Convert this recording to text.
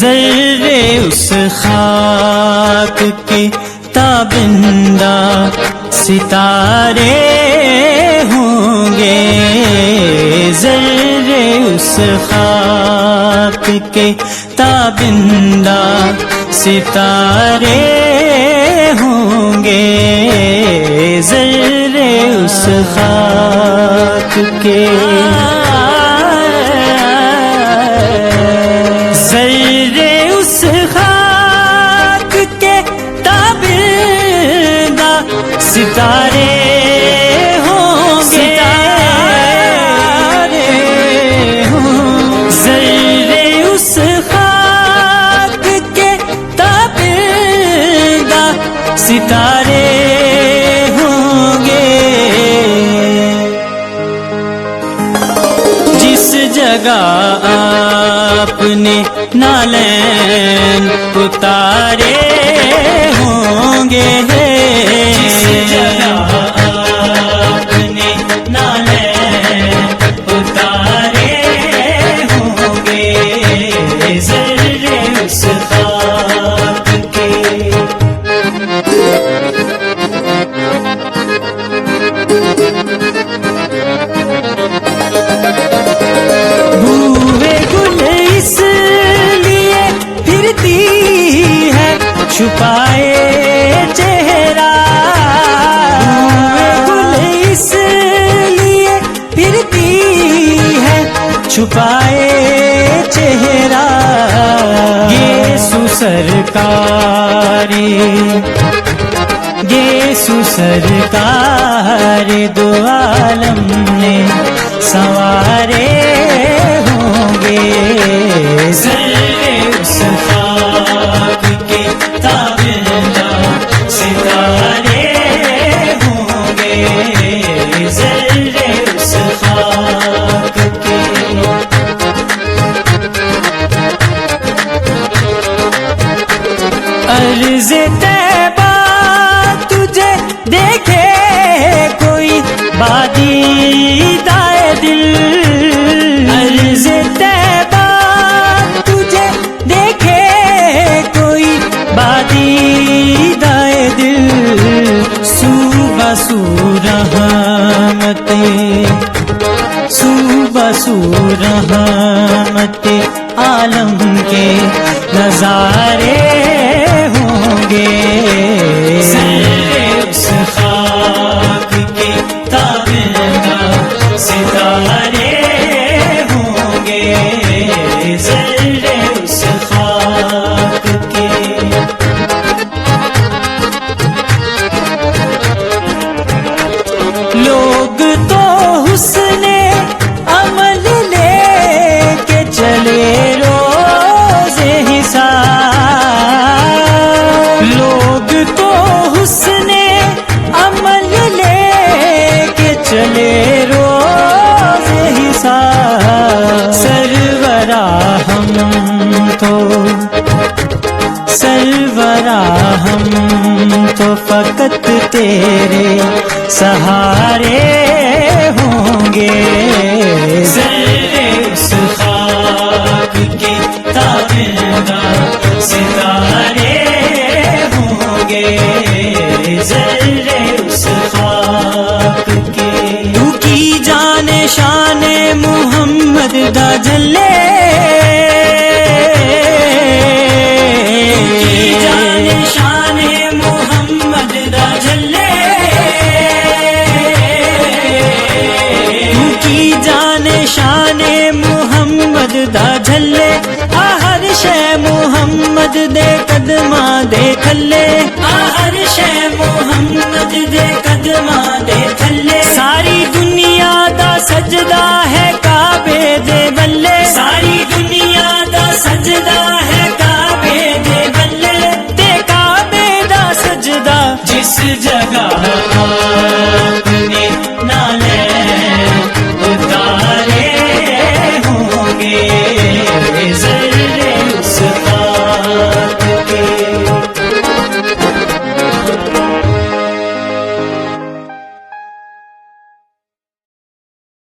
ज़र्रे उस खाक के ताबिंदा सितारे होंगे, ज़र्रे उस खाक के ताबिंदा सितारे होंगे, ज़र्रे उस खाक के। ज़र्रे उस खाक के ताबिंदा सितारे होंगे, ज़र्रे उस खाक के ताबिंदा सितारे होंगे। जिस जगह आपने नालैन उतारे होंगे, जिस जगह आपने नालैन उतारे होंगे, ज़र्रे उस खाक के। बूहे गुल इसलिए फिरती है छुपाए चेहरा, बूहे गुल इसलिए फिरती है छुपाए चेहरा। येसु सरकार दो आलम ने संवारे होंगे, ज़र्रे उस खाक के ताबिंदा सितारे होंगे, ज़र्रे उस खाक के। अर्ज़े तैबा तुझे देखे कोई बादीदाए दिल, अर्ज़े तैबा तुझे देखे कोई बादीदाए दिल। सूबसू रहमते आलम के नज़ारे होंगे, ज़र्रे उस खाक के ताबिंदा सितारे होंगे, ज़र्रे उस खाक के। लोग तो हुस्ने अमल लेके चले रोज़े हिसाब, लोग तो हुस्ने अमल लेके चले रोज़े हिसाब। सरवरा हम तो फ़कत तेरे सहारे होंगे, ज़र्रे उस खाक के ताबिंदा सितारे होंगे, ज़र्रे उस खाक के। तू की जाने शाने मुहम्मद दा झल्ले, शाने मुहम्मद दा झल्ले, हर शै मुहम्मद दे कदमा दे थल्ले, हर शै मुहम्मद दे कदमा दे थल्ले। सारी दुनिया दा सजदा है काबे दे बल्ले, सारी दुनिया दा सजदा है काबे दे बल्ले, ते काबे दा सजदा जिस जगह